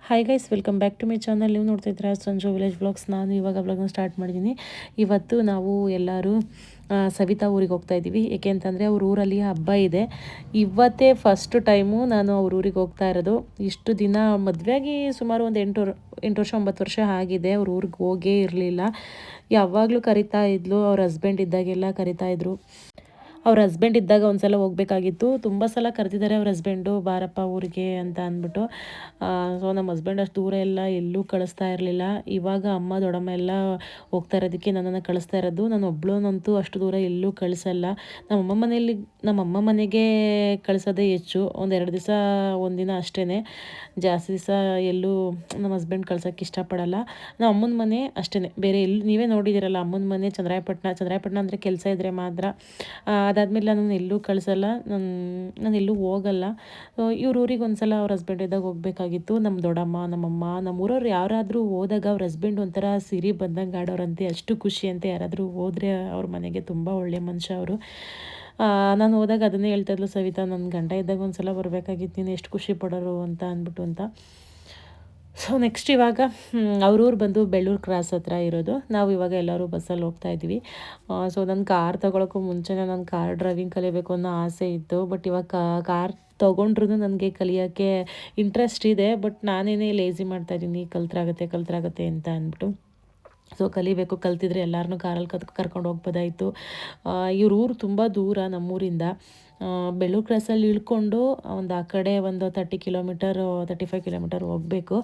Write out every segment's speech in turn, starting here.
Hi guys, welcome back to my channel. ನೀವು ನೋಡ್ತಾ ಇದ್ದೀರಾ ಸಂಜು ವಿಲೇಜ್ ಬ್ಲಾಗ್ಸ್. ನಾನು ಇವಾಗ ಬ್ಲಾಗ್ನ ಸ್ಟಾರ್ಟ್ ಮಾಡಿದ್ದೀನಿ. ಇವತ್ತು ನಾವು ಎಲ್ಲರೂ ಸವಿತಾ ಊರಿಗೆ ಹೋಗ್ತಾ ಇದ್ದೀವಿ. ಏಕೆ ಅಂತಂದರೆ ಅವ್ರ ಊರಲ್ಲಿ ಹಬ್ಬ ಇದೆ. ಇವತ್ತೇ ಫಸ್ಟ್ ಟೈಮು ನಾನು ಅವ್ರ ಊರಿಗೆ ಹೋಗ್ತಾ ಇರೋದು. ಇಷ್ಟು ದಿನ ಮದುವೆಯಾಗಿ ಸುಮಾರು ಒಂದು 8 ವರ್ಷ 9 ವರ್ಷ ಆಗಿದೆ. ಅವ್ರ ಊರಿಗೆ ಹೋಗೇ ಇರಲಿಲ್ಲ. ಯಾವಾಗಲೂ ಕರಿತಾ ಇದ್ಲು. ಅವ್ರ ಹಸ್ಬೆಂಡ್ ಇದ್ದಾಗೆಲ್ಲ ಕರಿತಾ ಇದ್ರು. ಅವ್ರ ಹಸ್ಬೆಂಡ್ ಇದ್ದಾಗ ಒಂದು ಸಲ ಹೋಗಬೇಕಾಗಿತ್ತು. ತುಂಬ ಸಲ ಕರೆದಿದ್ದಾರೆ ಅವ್ರ ಹಸ್ಬೆಂಡು, ಬಾರಪ್ಪ ಊರಿಗೆ ಅಂತ ಅಂದ್ಬಿಟ್ಟು. ಸೊ ನಮ್ಮ ಹಸ್ಬೆಂಡ್ ಅಷ್ಟು ದೂರ ಎಲ್ಲ ಎಲ್ಲೂ ಕಳಿಸ್ತಾ ಇರಲಿಲ್ಲ. ಇವಾಗ ಅಮ್ಮ ದೊಡ್ಡಮ್ಮ ಎಲ್ಲ ಹೋಗ್ತಾ ಇರೋದಕ್ಕೆ ನನ್ನನ್ನು ಕಳಿಸ್ತಾ ಇರೋದು. ನಾನು ಒಬ್ಳನ್ನಂತೂ ಅಷ್ಟು ದೂರ ಎಲ್ಲೂ ಕಳಿಸಲ್ಲ. ನಮ್ಮಮ್ಮ ಮನೆಗೆ ಕಳಿಸೋದೇ ಹೆಚ್ಚು. ಒಂದೆರಡು ದಿವಸ ಒಂದಿನ ಅಷ್ಟೇ, ಜಾಸ್ತಿ ದಿವಸ ಎಲ್ಲೂ ನಮ್ಮ ಹಸ್ಬೆಂಡ್ ಕಳ್ಸೋಕ್ಕೆ ಇಷ್ಟಪಡಲ್ಲ. ನಮ್ಮ ಅಮ್ಮನ ಮನೆ ಅಷ್ಟೇ, ಬೇರೆ ಎಲ್ಲಿ ನೀವೇ ನೋಡಿದ್ದೀರಲ್ಲ ಅಮ್ಮನ ಮನೆ ಚಂದ್ರಾಯಪಟ್ಟಣ ಅಂದರೆ ಕೆಲಸ ಇದ್ದರೆ ಮಾತ್ರ. ಅದಾದಮೇಲೆ ನಾನು ಎಲ್ಲೂ ಕಳಿಸಲ್ಲ, ನಾನು ಎಲ್ಲೂ ಹೋಗಲ್ಲ. ಇವ್ರ ಊರಿಗೆ ಒಂದು ಸಲ ಅವ್ರ ಹಸ್ಬೆಂಡ್ ಇದ್ದಾಗ ಹೋಗಬೇಕಾಗಿತ್ತು. ನಮ್ಮ ದೊಡ್ಡಮ್ಮ ನಮ್ಮಮ್ಮ ನಮ್ಮೂರವ್ರು ಯಾರಾದರೂ ಹೋದಾಗ ಅವ್ರ ಹಸ್ಬೆಂಡ್ ಒಂಥರ ಸಿರಿ ಬಂದಂಗೆ ಆಡೋರಂತೆ, ಅಷ್ಟು ಖುಷಿ ಅಂತೆ. ಯಾರಾದರೂ ಹೋದರೆ ಅವ್ರ ಮನೆಗೆ ತುಂಬ ಒಳ್ಳೆಯ ಮನುಷ್ಯ ಅವರು. ನಾನು ಹೋದಾಗ ಅದನ್ನೇ ಹೇಳ್ತಾ ಇದ್ಲು ಸವಿತಾ, ನನ್ನ ಗಂಡ ಇದ್ದಾಗ ಒಂದು ಸಲ ಬರಬೇಕಾಗಿತ್ತು, ನೀನು ಎಷ್ಟು ಖುಷಿ ಪಡೋರು ಅಂತ ಅಂದ್ಬಿಟ್ಟು ಅಂತ. ಸೊ ನೆಕ್ಸ್ಟ್ ಇವಾಗ ಅವ್ರ ಬಂದು ಬೆಳ್ಳೂರು ಕ್ರಾಸ್ ಹತ್ರ ಇರೋದು. ನಾವು ಇವಾಗ ಎಲ್ಲರೂ ಬಸ್ಸಲ್ಲಿ ಹೋಗ್ತಾ ಇದ್ದೀವಿ. ಸೊ ನಾನು ಕಾರ್ ತೊಗೊಳಕ್ಕೂ ಮುಂಚೆನೇ ನಾನು ಕಾರ್ ಡ್ರೈವಿಂಗ್ ಕಲಿಬೇಕು ಅನ್ನೋ ಆಸೆ ಇತ್ತು. ಬಟ್ ಇವಾಗ ಕಾರ್ ತೊಗೊಂಡ್ರೂ ನನಗೆ ಕಲಿಯೋಕ್ಕೆ ಇಂಟ್ರೆಸ್ಟ್ ಇದೆ. ಬಟ್ ನಾನೇನೇ ಲೇಸಿ ಮಾಡ್ತಾಯಿದ್ದೀನಿ, ಕಲ್ತ್ರಾಗತ್ತೆ ಅಂತ ಅಂದ್ಬಿಟ್ಟು. ಸೊ ಕಲಿಬೇಕು, ಕಲ್ತಿದ್ರೆ ಎಲ್ಲರನ್ನೂ ಕಾರಲ್ಲಿ ಕರ್ಕೊಂಡು ಹೋಗ್ಬೋದಾಯಿತು. ಇವ್ರ ಊರು ತುಂಬ ದೂರ ನಮ್ಮೂರಿಂದ. ಬೆಳ್ಳೂರು ಕ್ರಾಸಲ್ಲಿ ಇಳ್ಕೊಂಡು ಒಂದು ಆ ಕಡೆ ಒಂದು 35 ಕಿಲೋಮೀಟರ್ ಹೋಗಬೇಕು.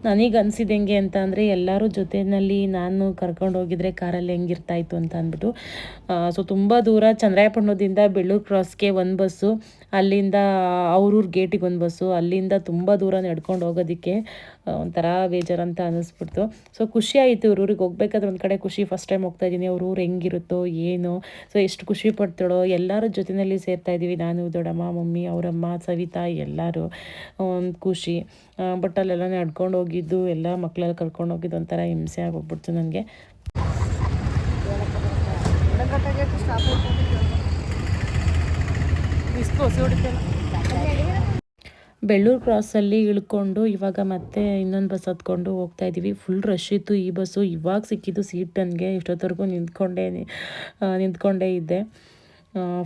ನನಗೆ ಅನಿಸಿದ್ದು ಹೆಂಗೆ ಅಂತ ಅಂದರೆ, ಎಲ್ಲರೂ ಜೊತೆಯಲ್ಲಿ ನಾನು ಕರ್ಕೊಂಡು ಹೋಗಿದ್ರೆ ಕಾರಲ್ಲಿ ಹೆಂಗಿರ್ತಾಯಿತ್ತು ಅಂತ ಅಂದ್ಬಿಟ್ಟು. ಸೊ ತುಂಬ ದೂರ, ಚಂದ್ರಾಯಪಟ್ಟಣದಿಂದ ಬೆಳ್ಳೂರು ಕ್ರಾಸ್ಗೆ ಒಂದು ಬಸ್ಸು, ಅಲ್ಲಿಂದ ಅವ್ರೂರು ಗೇಟಿಗೆ ಒಂದು ಬಸ್ಸು, ಅಲ್ಲಿಂದ ತುಂಬ ದೂರ ನಡ್ಕೊಂಡು ಹೋಗೋದಕ್ಕೆ ಒಂಥರ ಬೇಜಾರಂತ ಅನ್ನಿಸ್ಬಿಡ್ತು. ಸೊ ಖುಷಿ ಆಯಿತು ಇವ್ರ ಊರಿಗೆ ಹೋಗ್ಬೇಕಾದ್ರೆ. ಒಂದು ಕಡೆ ಖುಷಿ, ಫಸ್ಟ್ ಟೈಮ್ ಹೋಗ್ತಾ ಇದ್ದೀನಿ, ಅವ್ರ ಊರು ಹೆಂಗಿರುತ್ತೋ ಏನು, ಸೊ ಎಷ್ಟು ಖುಷಿ ಪಡ್ತಾಳೋ. ಎಲ್ಲರೂ ಜೊತೆಯಲ್ಲಿ ಸೇರ್ತಾಯಿದ್ದೀವಿ, ನಾನು ದೊಡ್ಡಮ್ಮ ಮಮ್ಮಿ ಅವರಮ್ಮ ಸವಿತಾ ಎಲ್ಲರೂ. ಒಂದು ಖುಷಿ. ಬಟ್ ಅಲ್ಲೆಲ್ಲ ನಡ್ಕೊಂಡು ಹೋಗಿದ್ದು, ಎಲ್ಲ ಮಕ್ಕಳೆಲ್ಲ ಕರ್ಕೊಂಡು ಹೋಗಿದ್ದು ಒಂಥರ ಹಿಂಸೆ ಆಗೋಗ್ಬಿಡ್ತು ನನಗೆ. ಬೆಳ್ಳೂರು ಕ್ರಾಸಲ್ಲಿ ಇಳ್ಕೊಂಡು ಇವಾಗ ಮತ್ತೆ ಇನ್ನೊಂದು ಬಸ್ ಹತ್ಕೊಂಡು ಹೋಗ್ತಾ ಇದ್ದೀವಿ. ಫುಲ್ ರಶ್ ಇತ್ತು ಈ ಬಸ್ಸು. ಇವಾಗ ಸಿಕ್ಕಿದ್ದು ಸೀಟ್ ನನಗೆ. ಇಷ್ಟೊತ್ತವರೆಗೂ ನಿಂತ್ಕೊಂಡೇ ಇದ್ದೆ.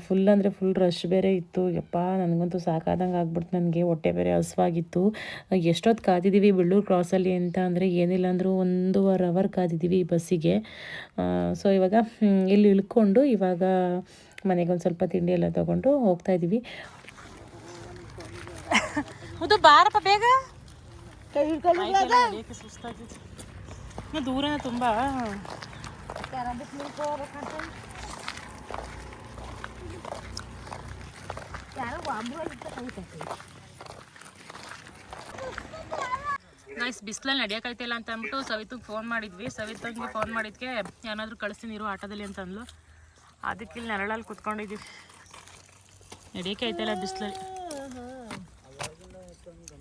ಫುಲ್ ಅಂದರೆ ಫುಲ್ ರಶ್ ಬೇರೆ ಇತ್ತು. ಯಪ್ಪ, ನನಗಂತೂ ಸಾಕಾದಂಗೆ ಆಗ್ಬಿಡ್ತು. ನನಗೆ ಹೊಟ್ಟೆ ಬೇರೆ ಹಸುವಾಗಿತ್ತು. ಎಷ್ಟೊತ್ತು ಕಾದಿದ್ದೀವಿ ಬೆಳ್ಳೂರು ಕ್ರಾಸಲ್ಲಿ ಅಂತ ಅಂದರೆ, ಏನಿಲ್ಲ ಅಂದರೂ 1.5 ಅವರ್ ಕಾದಿದ್ದೀವಿ ಈ ಬಸ್ಸಿಗೆ. ಸೊ ಇವಾಗ ಇಲ್ಲಿ ಇಳ್ಕೊಂಡು ಇವಾಗ ಮನೆಗೆ ಒಂದು ಸ್ವಲ್ಪ ತಿಂಡಿ ಎಲ್ಲ ತೊಗೊಂಡು ಹೋಗ್ತಾಯಿದ್ದೀವಿ. ಅದು ಬಾರಪ್ಪ ಬೇಗ, ದೂರ ತುಂಬ. ನೈಸ್, ಬಿಸಿಲಲ್ಲಿ ನಡೆಯೋಕ್ಕಾಯ್ತಿಲ್ಲ ಅಂತ ಅಂದ್ಬಿಟ್ಟು ಸವಿತಗೆ ಫೋನ್ ಮಾಡಿದ್ವಿ. ಸವಿತಂಗೆ ಫೋನ್ ಮಾಡಿದ್ಕೆ ಏನಾದರೂ ಕಳಿಸ್ತೀನಿ ಇರು ಆಟೋದಲ್ಲಿ ಅಂತ ಅಂದ್ಲು. ಅದಕ್ಕೆ ಇಲ್ಲಿ ನೆರಳಲ್ಲಿ ಕುತ್ಕೊಂಡಿದ್ದೀವಿ. ನಡೆಯೋಕ್ಕೆ ಆಯ್ತಲ್ಲ ಬಿಸಿಲಲ್ಲಿ.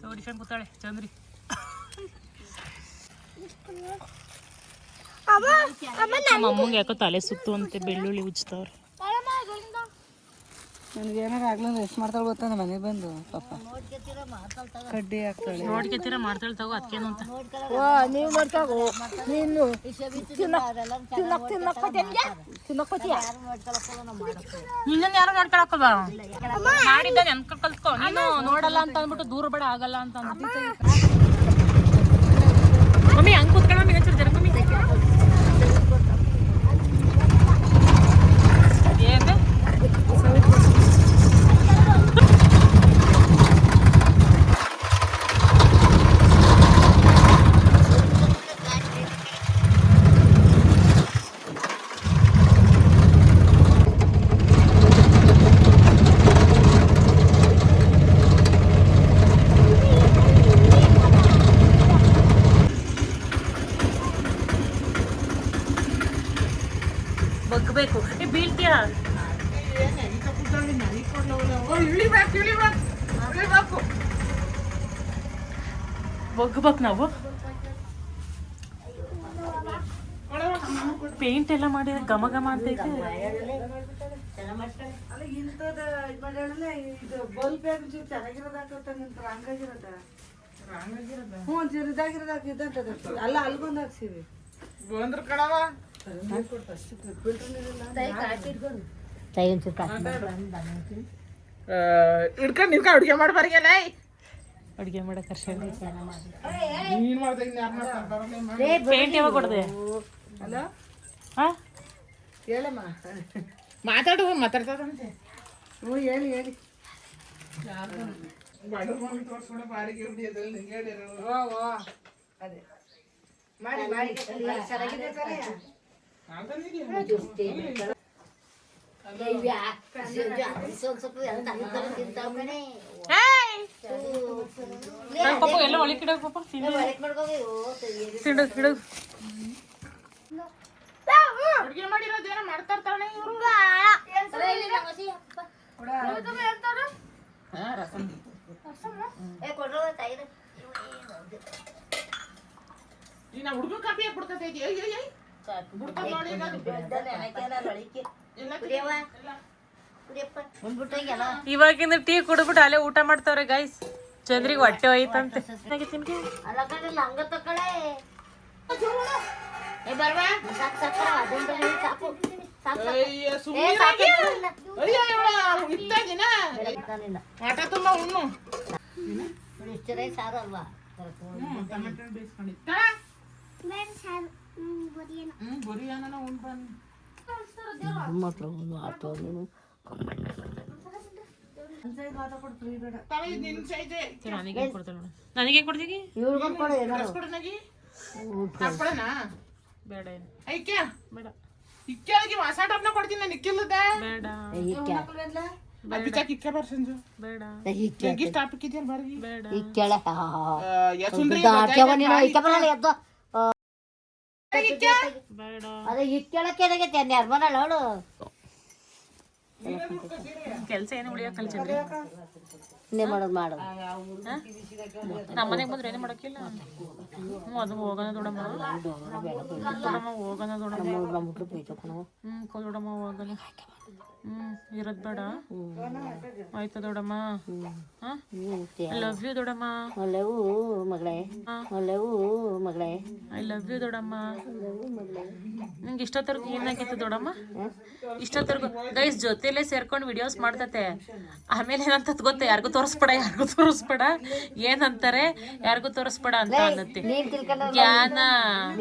ನೋಡಿಕೊಂಡು ಕೂತಾಳೆ ಚಂದ್ರಿ. ಅಮ್ಮಂಗೆ ಯಾಕೋ ತಲೆ ಸುತ್ತು ಅಂತೆ, ಬೆಳ್ಳುಳ್ಳಿ ಉಜ್ತವ್ರೆ. ನನಗೆ ಏನಾರು ಆಗ್ಲಂದ್ರೆ ಎಷ್ಟು ಮಾಡ್ತಾಳೆ ಗೊತ್ತಾ, ಮನೆಗೆ ಬಂದು ಪಾಪ ಕಡ್ಡಿ ಹಾಕ್ತಾಳೆ. ನೋಡ್ಕೊತೀರ ಮಾಡ್ತಾಳೆ ತಗೋ, ಅದಕ್ಕೇನು ಅಂತ. ನೀವು ನೋಡ್ತಾಗೋ, ನೀನು ನಿನ್ನ ಯಾರು ನೋಡ್ಕೊಳಕ್ಕದ ಮಾಡಿದ್ದ ನೆನ್ಕ ಕಲ್ತ್ಕೊ. ನೀನು ನೋಡಲ್ಲ ಅಂತ ಅಂದ್ಬಿಟ್ಟು ದೂರ ಬೇಡ ಆಗಲ್ಲ ಅಂತ ಅಂದ್ಬಿಟ್ಟು. ಮಮ್ಮಿ ಹಂಗೆ ಕೂತ್ಕೊಳ್ಳೋ, ಮಮ್ಮಿ ಹಚ್ಚಿರ್ತಾರೆ ಮಮ್ಮಿ. ಏನು ಬಗ್ಬೇಕು, ಬೀಳ್ತೀಯ. ಬಗ್ಬೇಕು ನಾವು. ಪೇಂಟ್ ಎಲ್ಲ ಮಾಡಿ ಘಮ ಘಮ ಅಂತೈತೆ. ಇಂಥದ್ದು ಇದು ಬಲ್ಪ್ ಚೆನ್ನಾಗಿರೋದು ಹಾಕೋತ ನಿಂತ ಹಂಗಾಗಿರೋದ. ಹ್ಞೂ ಇದಾಗಿರೋದಾಕಿದ್ದಂತದ ಅಲ್ಲ ಅಲ್ಲಿ ಬಂದು ಹಾಕ್ಸಿವಿ ಬಂದ್ರ ಕಣವ ಹಿಡ್ಕೊಂಡು ನಿನ್ಕ ಅಡುಗೆ ಮಾಡ್ಬಾರಿಗೆಲ್ಲ ಅಡುಗೆ ಮಾಡಕ್ಕೆ ಅರ್ಷ ನೀನ್ ಮಾಡ್ದೆ ಇನ್ಯಾರು ಮಾಡ್ತಾರೆ ಪೇಂಟ್ ಯಾವಾಗ ಕೊಡ್ದೆ ಹಲೋ ಹಾಂ ಹೇಳಮ್ಮ ಮಾತಾಡ್ತದಂತೆ ಹ್ಞೂ ಹೇಳಿ ಹೇಳಿ ಬಡವ್ರು ತೋರ್ಸ್ಕೊಂಡು ಬಾಡಿಗೆ ಹಿಡಿಯೋದ್ರಲ್ಲಿ ನಿಂಗೆ ಹೇಳಿರೋದು. ಓ ಅದೇ ಮಾಡಿ ಮಾಡಿ ಚೆನ್ನಾಗಿದೆ ತಾನೇ ಪಾಪ ಎಲ್ಲ ಒಳಗೆ ಕಿಡೋದು ಪಾಪ ತಿಂಡು ಅಡುಗೆ ಮಾಡಿರೋದೇನೋ ಮಾಡ್ತಾ ಇರ್ತಾಳೆ ಇವ್ರು. ಹಾ ರಸಂ ನೀನು ಹುಡುಗ ಕಾಪಿ ಹಾಕಿ ಬಿಡ್ತಾ ಇದೀಯ ಬಿಡ್ತಾ ನೋಡಿ ಇವಾಗಿಂದ ಟೀ ಕುಡಿದ್ಬಿಟ್ಟು ಅಲ್ಲೇ ಊಟ ಮಾಡ್ತಾವ್ರೆ ಗೈಸ್. ಚಂದ್ರಿಗೆ ಹೊಟ್ಟೆ ಹೋಯ್ತಂತೆ. ಆಟ ತುಂಬ ಉಣ್ಣು ಬರಿಯಾನ ಉಣ್ ಬಂದು ನಿನ್ ಸೈಜೆ ನನಗೇನ್ ಕೊಡ್ತಾಳೆ ನನಗೇನ್ ಕೊಡ್ತೀವಿ ಹಾಕ್ಬಿಡನಾ ಬೇಡ ಏನು ಐಕ್ಯ ಬೇಡ ಇಕ್ಕೆಳಗೆ ಹೊಸ ಡಬ್ನ ಕೊಡ್ತೀನಿ ನಾನು ಇಕ್ಕಿಲ್ಲದೆ ಬೇಡ ಬಿಚಾಕ್ ಇಕ್ಕ ಬರ್ ಸಂಜು ಬೇಡ ಎಗಿ ಸ್ಟಾಪ್ ಇಕ್ಕಿದ್ಯಲ್ಲ ಬಾರ್ಗಿ ಬೇಡ ಯಸುಂದ್ರಿ ಬೇಡ ಕೆಲಸ ಏನು ಉಳಿಯೋ ಕಲ್ಚಂದ್ರಿ ನಮ್ಮನೆಗೆ ಬಂದ್ರೆ ಏನು ಮಾಡೋಕ್ಕಿಲ್ಲ. ಅದು ಹೋಗೋಣ ದೊಡಮ್ಮ ಹೋಗೋಣ ದೊಡಮ್ಮ ಹೋಗೋಣ ಇರೋದ್ ಬೇಡ ಆಯ್ತಾ ದೊಡಮ್ಮ. ಲವ್ ಯು ದೊಡಮ್ಮ. ಐ ಲವ್ ಯು ದೊಡಮ್ಮ. ನಿಂಗೆ ಇಷ್ಟೊತ್ತರ್ಗು ಏನಾಗಿತ್ತು ದೊಡಮ್ಮ? ಇಷ್ಟೊತ್ತರ್ಗು ಗೈಸ್ ಜೊತೆಲೇ ಸೇರ್ಕೊಂಡು ವಿಡಿಯೋಸ್ ಮಾಡ್ತತೆ. ಆಮೇಲೆ ಏನಂತ ಗೊತ್ತ, ಯಾರಿಗೂ ತೋರಿಸ್ಬೇಡ ಏನಂತಾರೆ, ಯಾರಿಗೂ ತೋರಿಸ್ಬೇಡ ಅಂತ ಅನ್ನತ್ತೆ. ಜ್ಞಾನ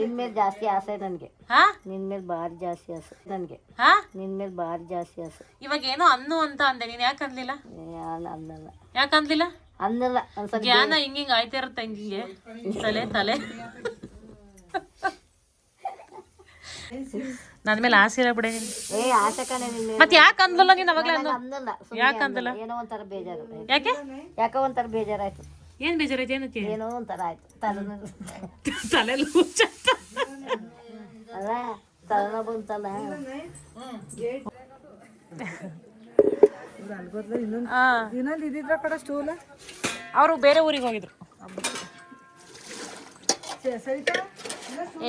ನಿನ್ ಮೇಲೆ ಜಾಸ್ತಿ ಆಸೆ ನನ್ಗೆ. ಹಾ ನಿನ್ ಮೇಲೆ ಭಾರಿ ಜಾಸ್ತಿ ಆಸೆ ನನ್ಗೆ. ಹಾ ನಿನ್ ಮೇಲೆ ಭಾರಿ ಜಾಸ್ತಿ ಆಸೆ. ಇವಾಗ ಏನೋ ಅನ್ನು ಅಂತ ಅಂದೆ, ನೀನ್ ಯಾಕೆ ಅನ್ಲಿಲ್ಲ? ಅನ್ನಲ್ಲ ಯಾಕಂದ್ಲಿಲ್ಲ? ಅನ್ನಲ್ಲ ಒಂದ್ಸಲ ಜ್ಞಾನ ಹಿಂಗಿಂಗ್ ಆಯ್ತಾ ಇರುತ್ತೆ ಹಿಂಗಿಂಗೆ ತಲೆ ನನ್ ಮೇಲೆ ಆಸೆ ಇಲ್ಲ ಬಿಡ. ಆಸೆ ಕಣೆ ನಿನ್ನ. ಮತ್ತೆ ಯಾಕೆ ಅಂದ್ಲಲ್ಲ ನೀನ್ ಅವಾಗ್ಲೇ? ಅನ್ನಲ್ಲ ಯಾಕೆ ಅಂದಲ್ಲ? ಏನೋ ಒಂಥರ ಬೇಜಾರು. ಯಾಕೆ ಒಂಥರ ಬೇಜಾರಾಯ್ತು. ಏನ್ ಬೇಜಾರೈತೆ? ಏನಕ್ಕೆ? ಏನೋ ಒಂಥರ ಆಯ್ತು. ತಲೆ ಅಲ್ಲ ತಲೆನೋ ಬಂತಲ್ಲ. ಇನ್ನೊಂದು ಇದಿದ್ರ ಕಡೆ ಸ್ಟೂಲ್ ಅವರು ಬೇರೆ ಊರಿಗೆ ಹೋಗಿದ್ರು.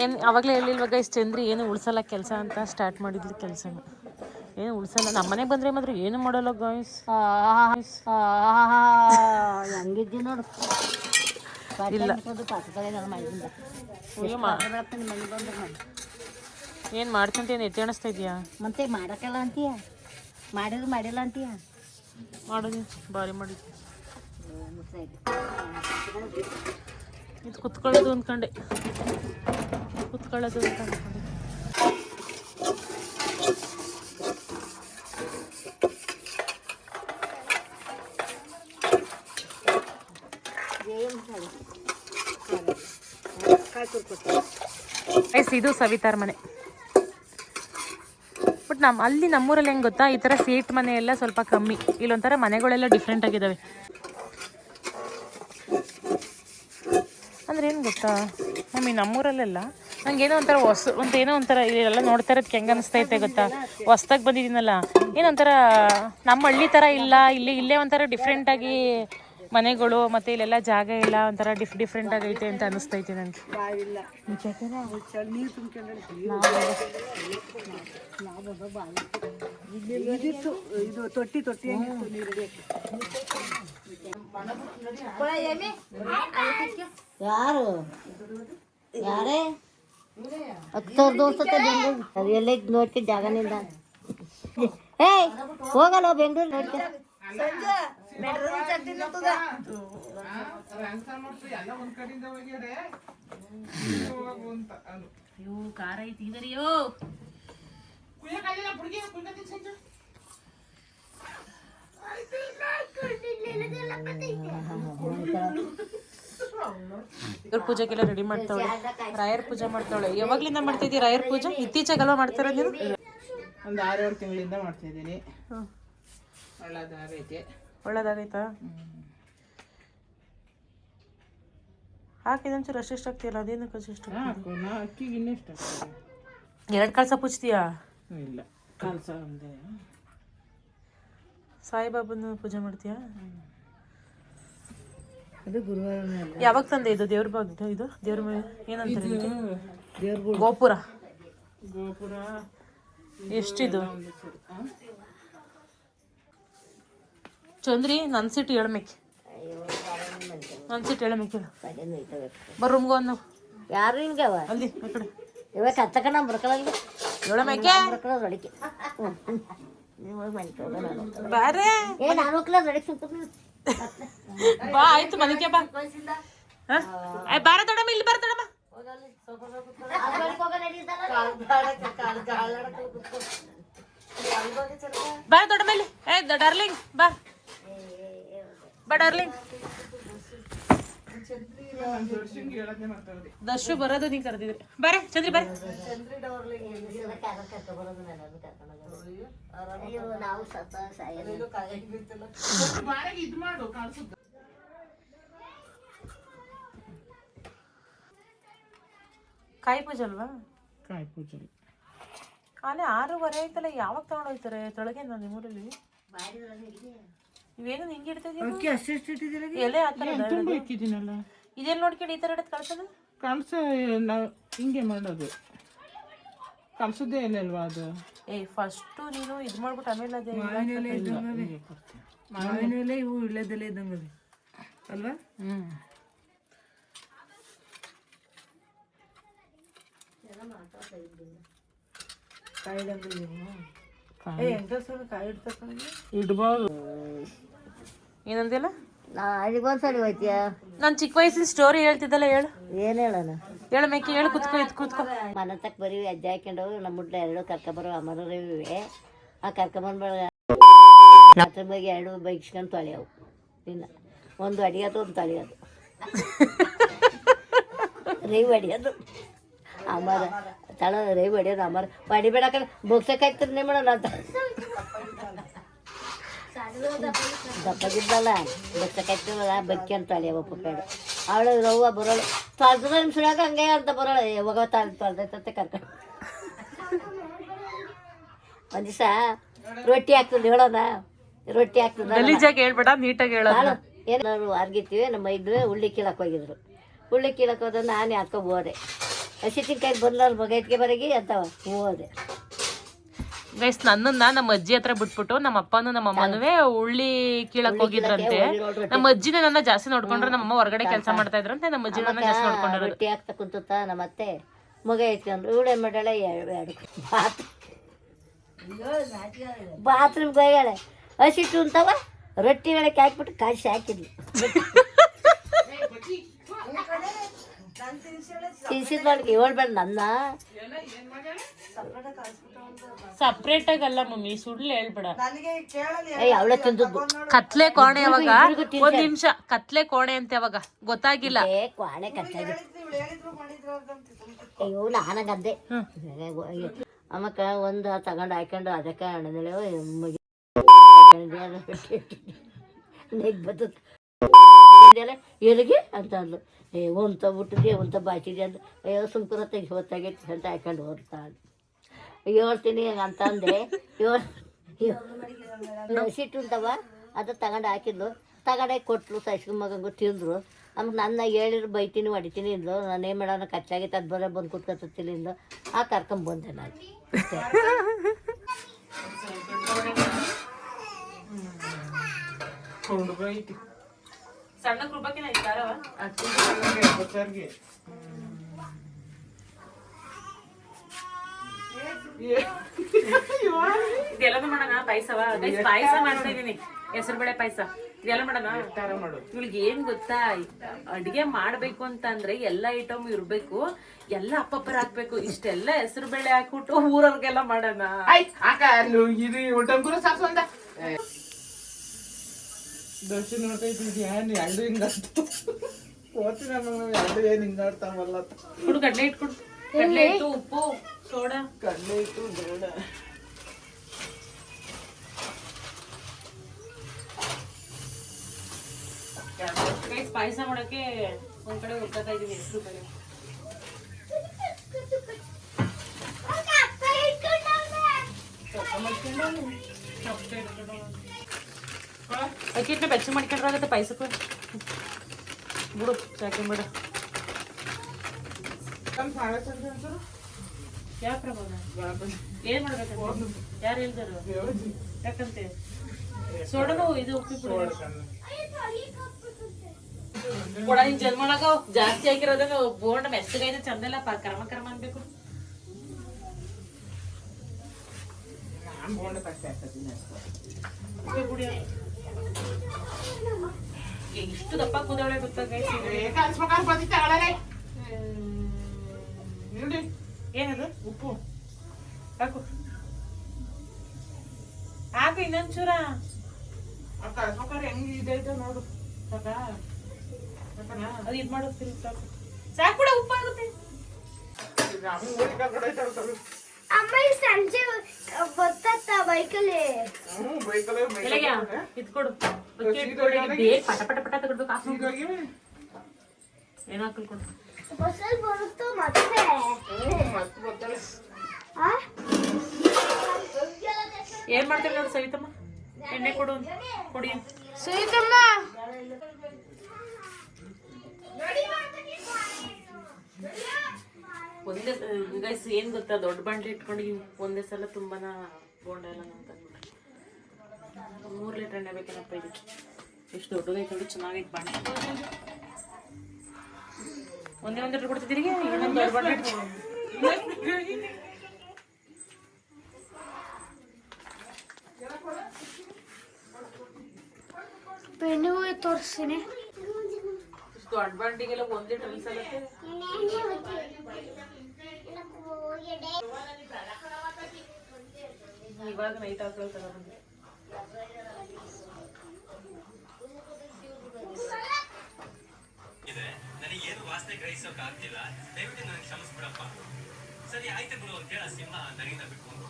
ಏನು ಅವಾಗಲೇ ಹೇಳಿಲ್ವ ಗೈಸ್, ಚಂದ್ರಿ ಏನು ಉಳ್ಸಲ್ಲ ಕೆಲಸ ಅಂತ ಸ್ಟಾರ್ಟ್ ಮಾಡಿದ್ಲು ಕೆಲಸನ. ಏನು ಉಳ್ಸಲ್ಲ, ನಮ್ಮನೆಗೆ ಬಂದ್ರೆ ಮಾತ್ರ ಏನು ಮಾಡಲ್ಲ ಗೈಸ್. ಹಂಗಿದ್ದಿ ನೋಡು. ಇಲ್ಲ ಏನು ಮಾಡ್ಕೊಂತ ಏನು ಎತ್ತಿ ಅಣಿಸ್ತಾ ಇದೆಯಾ? ಮತ್ತೆ ಮಾಡಕ್ಕಲ್ಲ ಅಂತೀಯ, ಮಾಡಿದ್ರು ಮಾಡಿಲ್ಲ ಅಂತೀಯ. ಮಾಡೋದು ಭಾರಿ ಮಾಡಿದ್ವಿ. ಇದು ಕುತ್ಕೊಳ್ಳೋದು ಅಂದ್ಕೊಂಡೆ. ಇದು ಸವಿತಾರ ಮನೆ. ಬಟ್ ಅಲ್ಲಿ ನಮ್ಮೂರಲ್ಲಿ ಹೆಂಗೆ ಗೊತ್ತಾ, ಈ ಥರ ಸೀಟ್ ಮನೆ ಎಲ್ಲ ಸ್ವಲ್ಪ ಕಮ್ಮಿ. ಇಲ್ಲೊಂಥರ ಮನೆಗಳೆಲ್ಲ ಡಿಫ್ರೆಂಟ್ ಆಗಿದ್ದಾವೆ. ಅಂದ್ರೆ ಏನು ಗೊತ್ತಾ ಮಮ್ಮಿ, ನಮ್ಮೂರಲ್ಲೆಲ್ಲ ನಂಗೆ ಏನೋ ಒಂಥರ ಇಲ್ಲೆಲ್ಲ ನೋಡ್ತಾ ಇರೋದಕ್ಕೆ ಹೆಂಗೆ ಅನಿಸ್ತೈತೆ ಗೊತ್ತಾ, ಹೊಸ್ದಾಗಿ ಬಂದಿದ್ದೀನಲ್ಲ, ಏನೊಂಥರ ನಮ್ಮ ಹಳ್ಳಿ ಥರ ಇಲ್ಲ. ಇಲ್ಲೇ ಒಂಥರ ಡಿಫ್ರೆಂಟಾಗಿ ಮನೆಗಳು, ಮತ್ತು ಇಲ್ಲೆಲ್ಲ ಜಾಗ ಎಲ್ಲ ಒಂಥರ ಡಿಫ್ರೆಂಟ್ ಆಗೈತೆ ಅಂತ ಅನಿಸ್ತೈತೆ ನನಗೆ. ಇದಿತ್ತು ಇದು ತೊಟ್ಟಿ ಹೆಂಗಿತ್ತು ನೀರು ಯಾರು ಯಾರೇ 10 ದೋಸ್ತ ಬೆಂಗಳೂರು ಎಲ್ಲ ನೋಡ್ತಿ ಜಾಗನಿಂದ ಏಯ್ ಹೋಗಲ್ಲ ಬೆಂಗಳೂರು ನೋಡ್ತಿ ಅಯ್ಯೋ ಖಾರ ಐತಿ ಇದರಿಯೋ ದೇವ್ರ ಪೂಜೆಗೆಲ್ಲ ರೆಡಿ ಮಾಡ್ತಾವಳೆ. ರಾಯರ್ ಪೂಜೆ ಮಾಡ್ತಾವಳೆ. ಯಾವಾಗ್ಲಿಂದ ಮಾಡ್ತಿದ್ದೀವಿ ರಾಯರ್ ಪೂಜೆ? ಇತ್ತೀಚೆಗೆಲ್ಲ ಮಾಡ್ತಾರ ನೀವು? ಒಂದು 6-7 ತಿಂಗಳಿಂದ ಮಾಡ್ತಿದ್ದೀನಿ. ಒಳ್ಳೇದಾಗೈತಾ? ಹಾಕಿದಂಚೂರು ಅಷ್ಟಿಷ್ಟು ಆಗ್ತಿಲ್ಲ, ಅದೇನಕ್ಕೆ ಅಷ್ಟಿಷ್ಟು? ಅಕ್ಕಿಗೆ ಇನ್ನೆಷ್ಟು 2 ಕಳಸ ಪೂಜ್ತೀಯಾ? ಇಲ್ಲ, ಕಳಸ ಒಂದೇ. ಸಾಯಿಬಾಬನ ಪೂಜೆ ಮಾಡ್ತೀಯಾ? ಅದು ಗುರುವಾರ ಯಾವಾಗ ತಂದೆ ಇದು ದೇವ್ರ ಬಗ್ಗೆ? ಇದು ದೇವ್ರ ಏನಂತಾರೆ? ಗೋಪುರ. ಎಷ್ಟಿದು? ಚಂದ್ರಿ ನನ್ನ ಸೀಟ್ ಹೇಳ್ಮೇಕೆ, ನನ್ನ ಸೀಟ್ ಹೇಳ್ಮೇಕೆ. ಬರ್ ರೂಮ್ಗೆ ಒಂದು ಯಾರು ಹಿಂಗವ ಅಲ್ಲಿ ಆ ಕಡೆ ಇವಾಗ ಕತ್ತಕಣ ಬರ್ಕೊಳ್ಳಂಗೆ ಹೇಳಮೇಕೆ ಬರ್ಕೊಳ್ಳೋದು ಅಡಿಕೆ ಬಾರೇ. ಏ ನಾನು ಹೋಗ್ಲದ ಅಡಿಕೆ ಸುತ್ತ ಬಾ ಆಯ್ತು ಮನೆಗೆ ಬಾ. ಬಾರ ದೊಡಮ್ಮ, ಇಲ್ಲಿ ಬಾರ ದೊಡಮ್ಮ. ಬಾ ದೊಡ್ಡಮ್ಮ ಇಲ್ಲಿ. ಡಾರ್ಲಿಂಗ್ ಬಾ, ಬಾ ಡಾರ್ಲಿಂಗ್. ದರ್ಶು ಬರೋದು ನೀ ಕರೆದಿದ್ರಿ. ಬಾರೆ ಚಂದ್ರಿ ಬಾರೆ. ನಾವು ಸತ್ತ ಕಾಯಿ ಪೂಜೆ ಅಲ್ವಾ? ಕಾಯಿ ಪೂಜೆ ಆನೆ 6:30 ಆಯ್ತಲ್ಲ, ಯಾವಾಗ ತಗೊಂಡೋಗ್ತಾರೆ ತೊಳಗೆ? ನಾನು ನಿಮ್ಮೂರಲ್ಲಿ ಇವೇನು ಹಿಂಗೆ ಇಡ್ತಿದ್ದೀವಿ ಅಷ್ಟೆಷ್ಟು ಇಟ್ಟಿದ್ದೀರ ಎಲೆ ಆ ಥರ ತುಂಬ ಇಕ್ಕಿದ್ದೀನಲ್ಲ. ಇದೆಲ್ಲ ನೋಡ್ಕೊಂಡು ಈ ಥರ ಇಡೋದು ಕಳ್ಸೋದು? ಕಳಸ ನಾವು ಹಿಂಗೆ ಮಾಡೋದು. ಕಳ್ಸೋದೇ ಇಲ್ಲ ಅಲ್ವಾ ಅದು? ಫಸ್ಟು ನೀನು ಇದು ಮಾಡ್ಬಿಟ್ಟು ಆಮೇಲೆ ಅದೇ ಮಾವಿನ ಎಲೆ ಇವು ಇಳ್ಳೆದೆಲೆ ಇದ್ದಂಗೆ ಅಲ್ವಾ? ಕಾಯಿ ಇಡ್ಬೋದು. ಏನಂದಿಲ್ಲ? ಅಲ್ಲಿಗೊಂದ್ಸಲಿ ಹೋಯ್ತೀಯ? ನಾನು ಚಿಕ್ಕ ವಯಸ್ಸಿನ ಸ್ಟೋರಿ ಹೇಳ್ತಿದ್ದಲ್ಲ, ಹೇಳು. ಏನು ಹೇಳೋಣ? ಹೇಳು ಮೇಕೆ, ಹೇಳು. ಕುತ್ಕೋ ಕೂತ್ಕೋ. ಮನೆ ತಕ್ಕ ಬರೀ ಅಜ್ಜ ಹಾಕೊಂಡು ನಮ್ಮ ಮುಡ್ಲ 2 ಕರ್ಕೊಬರೋ ಅಮರರಿವೆ. ಆ ಕರ್ಕೊಂಬಂದ್ಬ ರಾತ್ರಿ ಬಗ್ಗೆ 2 ಬೈಕ್ಸ್ಕೊಂಡು ತೊಳೆಯವು. ಇಲ್ಲ, ಒಂದು ಅಡಿಯೋದು, ಒಂದು ತೊಳೆಯೋದು. ರೇವು ಹೊಡಿಯೋದು ಅಮರ ತಳ, ರೇವು ಹೊಡಿಯೋದು ಅಮರ. ಹೊಡಿಬೇಡ ಬೋಗ್ಸಕ್ಕಾಯ್ತದ ಮಾಡೋಣ ಅಂತ ದಪ್ಪಗಿದ್ದಲ್ಲ, ಬಚ್ಚಕಾಯ್ತದಲ್ಲ, ಬಕ್ಕಿ ಅಂತ ತೊಳೆಯವ ಪಪ್ಪೇಡು. ಅವಳು ರವ್ವ ಬರೋಳು ತೊಳ್ದ ನಿಮಿಷದಾಗ ಹಂಗೆ ಅಂತ ಬರೋಳು. ಯಾವಾಗ ತೊಳ್ದೈತಂತೆ ಕರ್ಕೊಂಡು ಒಂದು ದಿವಸ ರೊಟ್ಟಿ ಹಾಕ್ತದೆ ಹೇಳೋಣ. ರೊಟ್ಟಿ ಹಾಕ್ತದ ಹೇಳ್ಬೇಡ, ನೀಟಾಗಿ ಹೇಳೋದು. ಏನಾದ್ರು ಅರ್ಗಿತ್ತೀವಿ. ನಮ್ಮ ಇದ್ರೆ ಉಳ್ಳಿ ಕೀಳಕ್ಕೆ ಹೋಗಿದ್ರು. ಉಳ್ಳಿ ಕೀಳಕ್ಕೆ ಹೋದ್ರೆ ನಾನು ಹಾಕೊಂಡು ಹೋದೆ. ಹಸಿಟ್ಟಿನ್ಕಾಯಿ ಬಂದ್ಲ ಮಗ ಎತ್ಗೆ ಬರಗಿ ಅಂತ ಹೋದೆ. ಗೈಸ್, ನನ್ನನ್ನ ನಮ್ಮ ಅಜ್ಜಿ ಹತ್ರ ಬಿಟ್ಬಿಟ್ಟು ನಮ್ಮ ಅಪ್ಪನೂ ನಮ್ಮ ಅಮ್ಮನೂ ಉಳ್ಳಿ ಕೀಳಕ್ ಹೋಗಿದ್ರಂತೆ. ನಮ್ಮ ಅಜ್ಜಿನ ನನ್ನ ಜಾಸ್ತಿ ನೋಡ್ಕೊಂಡ್ರೆ, ನಮ್ಮ ಅಮ್ಮ ಹೊರಗಡೆ ಕೆಲಸ ಮಾಡ್ತಾ ಇದ್ರಂತೆ, ನಮ್ಮ ಅಜ್ಜಿ ನನ್ನ ಜಾಸ್ತಿ ನೋಡ್ಕೊಂಡ್ರು. ರೊಟ್ಟಿ ಹಾಕ್ತಾ ಕುಂತ ನಮ್ಮತ್ತೆ ಮಗ ಎತ್ಕೊಂಡ್ರು. ಇವಳೆ ಮಾಡಾಳೆ 2 ಬಾತ್ರೂಮ್ಗೆ ಹೋಗ್ಯಾಳೆ. ಹಸಿಟ್ಟು ಅಂತವ ರೊಟ್ಟಿ ಒಳಕ್ಕೆ ಹಾಕ್ಬಿಟ್ಟು ಕಾಯಿಸಿ ಹಾಕಿದ್ಲು. ತಿನ್ಸಿದ್ ಮಾಡ್ಗೆ ಹೇಳ್ಬೇಡ ನನ್ನ. ಸಪ್ರೇಟ್ ಆಗಲ್ಲ ಮಮ್ಮಿ, ಸುಳ್ಳು ಹೇಳ್ಬೇಡ. ಅವಳ ತಿಂದದ್ದು ಕತ್ಲೆ ಕೋಣೆ ಅವಾಗ. ಒಂದ್ ನಿಮಿಷ, ಕತ್ಲೆ ಕೋಣೆ ಅಂತ ಅವಾಗ ಗೊತ್ತಾಗಿಲ್ಲ. ಕೋಣೆ ಕತ್ತಾಗಿ ಅಯ್ಯೋ ನಾನಾಗದ್ದೆ. ಅಮ್ಮಕ್ಕ ಒಂದು ತಗೊಂಡು ಹಾಕೊಂಡು ಅದಕ್ಕೆ ಹಣ್ಣದಳೆ ನೆಗ್ ಬರ್ತದೆ ಎಲ್ಲಿಗೆ ಅಂತ ಅಂದ್ಲು. ಒಂತ ಬಿಟ್ಟಿದ್ದೆ, ಒಂತ ಬಾಚಿದೆ ಅಂತ. ಅಯ್ಯೋ ಸುಮ್ಕುರ ತೆಗಿ ಹೊತ್ತಾಗೈತಿ ಅಂತ ಹಾಕೊಂಡು ಹೊರ್ತಾಳೆ. ಹೇಳ್ತೀನಿ ಅಂತ ಅಂದೆ. ಹಸಿಟ್ಟು ಉಂಟವ ಅದು ತಗೊಂಡು ಹಾಕಿದ್ಲು. ತಗೊಂಡಾಗಿ ಕೊಟ್ಟರು. ಸೈಸ್ಕು ಮಗಂಗೂ ತಿಂದರು. ಆಮೇಲೆ ನನ್ನ ಹೇಳಿದ್ರು ಬೈತೀನಿ ಹೊಡಿತೀನಿ ಇಂದ್ಲು. ನಾನೇನು ಮಾಡೋಣ ಕಚ್ಚಾಗೈತೆ, ಅದು ಬರೋ ಬಂದು ಕುತ್ಕೊತಿಲ್ಲ ಇಂದು. ಕರ್ಕೊಂಬಂದೆ ನಾನು. ಹುಡುಗ ಐತಿ ಸಣ್ಣ ರೂಪಕ್ಕೆ ಖಾರವ ಅಕ್ಕಿಗೆ ಬಸ್ಸಾರ್ಗೆ ಇದೆಲ್ಲನೂ ಮಾಡೋಣ ಪಾಯಸವ ಪಾಯಸ ಮಾಡ್ತಾ ಇದೀನಿ ಹೆಸರು ಬೇಳೆ ಪಾಯಸ ಇದೆಲ್ಲ ಮಾಡೋಣ ಇವಳಿಗೆ ಏನ್ ಗೊತ್ತಾ ಅಡಿಗೆ ಮಾಡ್ಬೇಕು ಅಂತ ಅಂದ್ರೆ ಎಲ್ಲ ಐಟಮ್ ಇರ್ಬೇಕು ಎಲ್ಲ ಅಪ್ಪಪ್ಪರ ಹಾಕ್ಬೇಕು ಇಷ್ಟೆಲ್ಲ ಹೆಸರು ಬೇಳೆ ಹಾಕ್ಬಿಟ್ಟು ಊರವ್ರಿಗೆಲ್ಲ ಮಾಡೋಣ ಇದು ಟಂಕೂರ ಸಾಸು ಅಂತ ದರ್ಶನ ನೋಡ್ತಾ ಇದ್ದಿದ್ದು ಏನು ಎರಡು ಹಿಂಗಾಡ್ತು ಓದ್ತೀನಿ ಎರಡು ಏನು ಹಿಂಗಾಡ್ತಾವಲ್ಲ ಕೊಡು ಕಡ್ಲೆ ಇಟ್ಟು ಕೊಡು ಕಡ್ಲೆ ಇಟ್ಟು ಉಪ್ಪು ಸೋಡಾ ಕಡಲೆ ಇಟ್ಟು ಬೇಡ ಪಾಯಸ ಮಾಡಕ್ಕೆ ಒಂದ್ ಕಡೆ ಹುಡ್ಕತಾ ಇದೀನಿ ಹೆಸರು ಬೇಳೆ ಅಕ್ಕಿಟ್ನ ಬೆಚ್ಚ ಮಾಡ್ಕೊಂಡ್ರಾಗತ್ತೆ ಪಾಯಸಕ್ಕೂ ಬಿಡು ಸಾಕಿಂಬಿಡ ಯಾವ ಪ್ರಭಾವ ಏನ್ ಮಾಡ್ಬೇಕು ಯಾರು ಹೇಳ್ತಾರ ಯಾಕಂತೆ ಸೋಡನು ಇದು ಉಪ್ಪಿ ಕೊಡ ನಿನ್ ಜಲ್ ಮಾಡಕ ಜಾಸ್ತಿ ಹಾಕಿರೋದ ಬೋಂಡ ಮೆತ್ತಗೈತೆ ಚಂದಲ್ಲ ಕರ್ಮ ಕರ್ಮ ಅನ್ಬೇಕು ಇಷ್ಟು ದಪ್ಪ ಕೂದವಳೆ ಗೊತ್ತಾಗ ಏನದು ಉಪ್ಪು ಹಾಕು ಹಾಕು ಇನ್ನೊಂಚೂರ ಹೆಂಗ್ ಇದೈತೆ ನೋಡು ಅದು ಇದು ಮಾಡೋ ಸಾಕು ಕೂಡ ಉಪ್ಪು ಆಗುತ್ತೆ ಅಮ್ಮ ಸಂಜೆ ಗೊತ್ತ ಬೈಕಲ್ಲಿ ಇದು ಕೊಡು ಪಟ ಪಟ ಪಟ ತಗೊಳ್ಬೇಕು ಏನ್ ಹಾಕಲ್ಕೊಂಡು ಬಸ್ಸಲ್ಲಿ ಬರುತ್ತೋ ಮತ್ತೆ ಏನ್ ಮಾಡ್ತೀವಿ ನೋಡಿ ಸವಿತಮ್ಮ ಎಣ್ಣೆ ಕೊಡು ಕೊಡಿ ಸವಿತಮ್ಮ ಒಂದೇ ಗೈಸ್ ಏನ್ ಗೊತ್ತಾ ದೊಡ್ಡ ಬಾಂಡ್ಲಿ ಇಟ್ಕೊಂಡು ಒಂದೇ ಸಲ ತುಂಬಾನ ಬೋಂಡ ಎಲ್ಲ ಅಂತ ಅಂದ್ಬಿಟ್ಟು 3 ಲೀಟರ್ ಎಣ್ಣೆ ಬೇಕೇನಪ್ಪ ಇದಕ್ಕೆ ಎಷ್ಟು ದೊಡ್ಡದೈತೆ ನೋಡಿ ಚೆನ್ನಾಗೈತೆ ಬಾಂಡ್ಲಿ ಒಂದೇ 1 ಲೀಟರ್ ಕೊಡ್ತಿದ್ದೀರಿ ಇನ್ನೊಂದು ದೊಡ್ಡ ಬಾಂಡ್ಲಿ ಪೆನ್ನು ತೋರಿಸ್ತೀನಿ ದೊಡ್ಡ ಬಾಂಡಿಗೆಲ್ಲ 1 ಲೀಟರ್ ಸಲಕ್ಕೆ ಇವಾಗ ನೈಟ್ ಹಾಕಲ್ ತಗೊಂಡ್ಬಂದೆ ನನಗೇನು ವಾಸನೆ ಗ್ರಹಿಸೋಕೆ ಆಗ್ತಿಲ್ಲ ದಯವಿಟ್ಟು ನನಗೆ ಕ್ಷಮಿಸ್ಬಿಡಪ್ಪ ಸರಿ ಆಯ್ತು ಬಿಡು ಅಂತ ಹೇಳ ಸಿಂಹ ನರಿಂದ ಬಿಟ್ಕೊಂಡು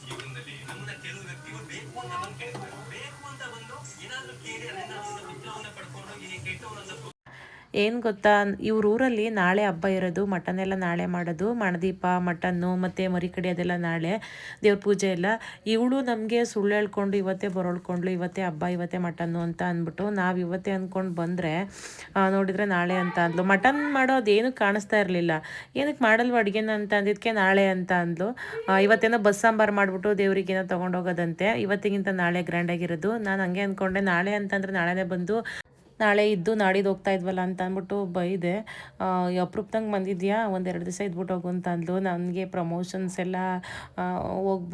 ಜೀವನದಲ್ಲಿ ನಮ್ಮನ್ನ ಕೆಲವು ವ್ಯಕ್ತಿಗಳು ಬೇಕು ಅಂತ ಬಂದು ಕೇಳ್ತಾರೆ ಬೇಕು ಅಂತ ಬಂದು ಏನಾದ್ರೂ ಕೇಳಿ ಅದನ್ನ ಉತ್ತರವನ್ನ ಪಡ್ಕೊಂಡು ಈ ಕೆಟ್ಟವರನ್ನ ಏನು ಗೊತ್ತಾ ಇವ್ರ ಊರಲ್ಲಿ ನಾಳೆ ಹಬ್ಬ ಇರೋದು ಮಟನ್ ಎಲ್ಲ ನಾಳೆ ಮಾಡೋದು ಮಣದೀಪ ಮಟನ್ನು ಮತ್ತು ಮರಿ ಕಡಿ ಅದೆಲ್ಲ ನಾಳೆ ದೇವ್ರ ಪೂಜೆ ಎಲ್ಲ ಇವಳು ನಮಗೆ ಸುಳ್ಳು ಹೇಳ್ಕೊಂಡು ಇವತ್ತೇ ಬರೋಳ್ಕೊಂಡ್ಲು ಇವತ್ತೇ ಹಬ್ಬ ಇವತ್ತೇ ಮಟನ್ನು ಅಂತ ಅಂದ್ಬಿಟ್ಟು ನಾವು ಇವತ್ತೇ ಅಂದ್ಕೊಂಡು ಬಂದರೆ ನೋಡಿದರೆ ನಾಳೆ ಅಂತ ಅಂದ್ಲು ಮಟನ್ ಮಾಡೋದು ಏನೂ ಕಾಣಿಸ್ತಾ ಇರಲಿಲ್ಲ ಏನಕ್ಕೆ ಮಾಡಲ್ವ ಅಡುಗೆನ ಅಂತ ಅಂದಿದ್ದಕ್ಕೆ ನಾಳೆ ಅಂತ ಅಂದ್ಲು ಇವತ್ತೇನೋ ಬಸ್ ಸಾಂಬಾರು ಮಾಡಿಬಿಟ್ಟು ದೇವ್ರಿಗೇನೋ ತೊಗೊಂಡೋಗೋದಂತೆ ಇವತ್ತಿಗಿಂತ ನಾಳೆ ಗ್ರ್ಯಾಂಡಾಗಿರೋದು ನಾನು ಹಂಗೆ ಅಂದ್ಕೊಂಡೆ ನಾಳೆ ಅಂತಂದರೆ ನಾಳೆನೇ ಬಂದು ನಾಳೆ ಇದ್ದು ನಾಡಿದ್ದು ಹೋಗ್ತಾ ಇದ್ವಲ್ಲ ಅಂತ ಅಂದ್ಬಿಟ್ಟು ಬೈದೆ ಅಪ್ರೂಪ್ದಂಗೆ ಬಂದಿದ್ಯಾ 1-2 ದಿವಸ ಇದ್ಬಿಟ್ಟು ಹೋಗು ಅಂತ ಅಂದ್ಲು ನನಗೆ ಪ್ರಮೋಷನ್ಸ್ ಎಲ್ಲ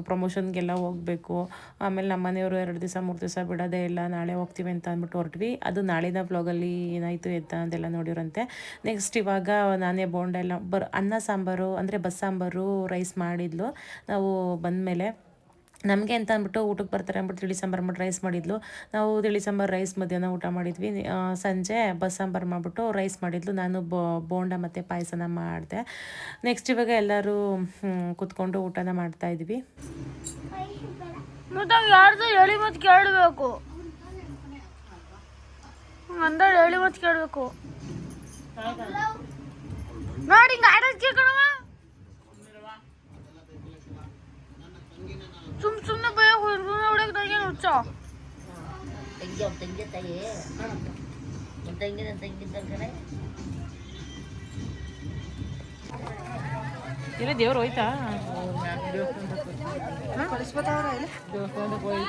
ಪ್ರಮೋಷನ್ಗೆಲ್ಲ ಹೋಗಬೇಕು ಆಮೇಲೆ ನಮ್ಮ ಮನೆಯವರು 2 ದಿವಸ 3 ದಿವಸ ಬಿಡೋದೇ ಇಲ್ಲ ನಾಳೆ ಹೋಗ್ತೀವಿ ಅಂತ ಅಂದ್ಬಿಟ್ಟು ಹೊರಟ್ವಿ ಅದು ನಾಳಿನ ವ್ಲಾಗಲ್ಲಿ ಏನಾಯಿತು ಎತ್ತ ಅಂತೆಲ್ಲ ನೋಡಿರಂತೆ ನೆಕ್ಸ್ಟ್ ಇವಾಗ ನಾನೇ ಬೋಂಡ ಎಲ್ಲ ಅನ್ನ ಸಾಂಬಾರು ಅಂದರೆ ಬಸ್ ಸಾಂಬಾರು ರೈಸ್ ಮಾಡಿದ್ಲು ನಾವು ಬಂದಮೇಲೆ ನಮಗೆ ಅಂತ ಅಂದ್ಬಿಟ್ಟು ಊಟಕ್ಕೆ ಬರ್ತಾರೆ ಅಂದ್ಬಿಟ್ಟು ತಿಳಿ ಸಾಂಬಾರು ಮಾಡಿ ರೈಸ್ ಮಾಡಿದ್ಲು ನಾವು ತಿಳಿ ಸಾಂಬಾರು ರೈಸ್ ಮಧ್ಯಾಹ್ನ ಊಟ ಮಾಡಿದ್ವಿ ಸಂಜೆ ಬಸ್ ಸಾಂಬಾರು ಮಾಡಿಬಿಟ್ಟು ರೈಸ್ ಮಾಡಿದ್ಲು ನಾನು ಬೋಂಡ ಮತ್ತು ಪಾಯಸನ ಮಾಡಿದೆ ನೆಕ್ಸ್ಟ್ ಇವಾಗ ಎಲ್ಲರೂ ಕೂತ್ಕೊಂಡು ಊಟನ ಮಾಡ್ತಾಯಿದ್ವಿ ಯಾರ್ದು ಹೇಳಿ ಮತ್ತೆ ಕೇಳಬೇಕು ಅಂದ ಹೇಳಿ ಮತ್ತೆ ಕೇಳಬೇಕು ನೋಡಿ ಹಿಂಗೆ ಆಡೋದು ಕೇಳ್ಕೊಳವ ಸುಮ್ಮನೆ ಭಯ ಹೊಡೆಗೆ ನನಗೇನು ಹುಚ್ಚ ತಂಗಿ ತಾಯಿ ತಂಗಿ ಕಡೆ ಇಲ್ಲ ದೇವ್ರು ಹೋಯ್ತಾ ಕಳಿಸ್ಬೋದವ್ರ ಇಲ್ಲಿ ದೇವಸ್ಥಾನಕ್ಕೆ ಹೋಗಿ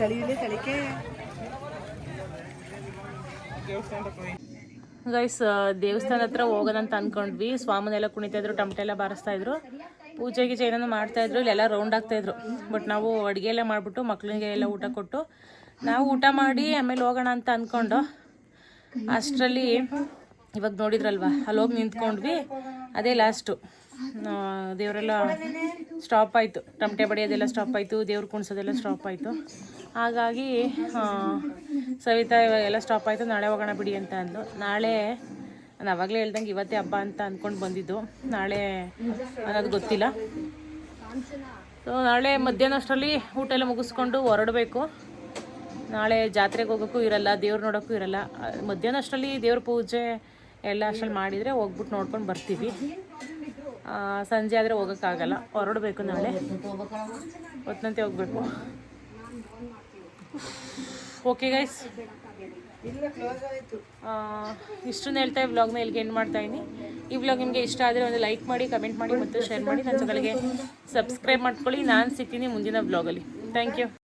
ತಳಿಯಿಲ್ಲ ತಳಿಕೆ ದೇವಸ್ಥಾನಕ್ಕೆ ಹೋಗಿ ಗೈಸ್ ದೇವಸ್ಥಾನ ಹತ್ರ ಹೋಗೋಣ ಅಂತ ಅಂದ್ಕೊಂಡ್ವಿ. ಸ್ವಾಮಿನೆಲ್ಲ ಕುಣಿತಾ ಇದ್ರು, ಟಮಟೆ ಎಲ್ಲ ಬಾರಿಸ್ತಾ ಇದ್ರು, ಪೂಜೆ ಗೀಜೆ ಏನೇನೋ ಮಾಡ್ತಾ ಇದ್ರು, ಇಲ್ಲೆಲ್ಲ ರೌಂಡ್ ಆಗ್ತಾ ಇದ್ರು. ಬಟ್ ನಾವು ಅಡುಗೆ ಎಲ್ಲ ಮಾಡಿಬಿಟ್ಟು ಮಕ್ಳಿಗೆ ಎಲ್ಲ ಊಟ ಕೊಟ್ಟು ನಾವು ಊಟ ಮಾಡಿ ಆಮೇಲೆ ಹೋಗೋಣ ಅಂತ ಅಂದ್ಕೊಂಡು ಅಷ್ಟರಲ್ಲಿ ಇವಾಗ ನೋಡಿದ್ರಲ್ವ ಅಲ್ಲಿ ಹೋಗಿ ನಿಂತ್ಕೊಂಡ್ವಿ. ಅದೇ ಲಾಸ್ಟು ದೇವರೆಲ್ಲ ಸ್ಟಾಪ್ ಆಯಿತು, ಟಮಟೆ ಬಡಿಯೋದೆಲ್ಲ ಸ್ಟಾಪ್ ಆಯಿತು, ದೇವ್ರು ಕುಣಿಸೋದೆಲ್ಲ ಸ್ಟಾಪ್ ಆಯಿತು. ಹಾಗಾಗಿ ಸವಿತಾ ಇವಾಗೆಲ್ಲ ಸ್ಟಾಪ್ ಆಯಿತು, ನಾಳೆ ಹೋಗೋಣ ಬಿಡಿ ಅಂತ ಅಂದು. ನಾಳೆ ನಾನು ಆವಾಗಲೇ ಹೇಳ್ದಂಗೆ ಇವತ್ತೇ ಹಬ್ಬ ಅಂತ ಅಂದ್ಕೊಂಡು ಬಂದಿದ್ದು, ನಾಳೆ ಅನ್ನೋದು ಗೊತ್ತಿಲ್ಲ. ಸೊ ನಾಳೆ ಮಧ್ಯಾಹ್ನ ಅಷ್ಟರಲ್ಲಿ ಊಟ ಎಲ್ಲ ಮುಗಿಸ್ಕೊಂಡು ಹೊರಡಬೇಕು. ನಾಳೆ ಜಾತ್ರೆಗೆ ಹೋಗೋಕ್ಕೂ ಇರಲ್ಲ, ದೇವ್ರು ನೋಡೋಕ್ಕೂ ಇರಲ್ಲ. ಮಧ್ಯಾಹ್ನ ಅಷ್ಟರಲ್ಲಿ ದೇವ್ರ ಪೂಜೆ ಎಲ್ಲ ಅಷ್ಟರಲ್ಲಿ ಮಾಡಿದರೆ ಹೋಗ್ಬಿಟ್ಟು ನೋಡ್ಕೊಂಡು ಬರ್ತೀವಿ. ಸಂಜೆ ಆದರೆ ಹೋಗೋಕ್ಕಾಗಲ್ಲ, ಹೊರಡಬೇಕು. ನಾಳೆ ಹೊತ್ತಂತೆ ಹೋಗಬೇಕು. ಓಕೆ ಗೈಸ್, ಇಷ್ಟನ್ನು ಹೇಳ್ತಾ ಈ ವ್ಲಾಗ್ನ ಇಲ್ಲಿಗೆ ಎಂಡ್ ಮಾಡ್ತಾಯಿದ್ದೀನಿ. ಈ ವ್ಲಾಗ್ ನಿಮಗೆ ಇಷ್ಟ ಆದರೆ ಒಂದು ಲೈಕ್ ಮಾಡಿ, ಕಮೆಂಟ್ ಮಾಡಿ ಮತ್ತು ಶೇರ್ ಮಾಡಿ. ನನ್ನ ಚಾನಲ್ಗೆ ಸಬ್ಸ್ಕ್ರೈಬ್ ಮಾಡ್ಕೊಳ್ಳಿ. ನಾನು ಸಿಗ್ತೀನಿ ಮುಂದಿನ ವ್ಲಾಗಲ್ಲಿ. Thank you.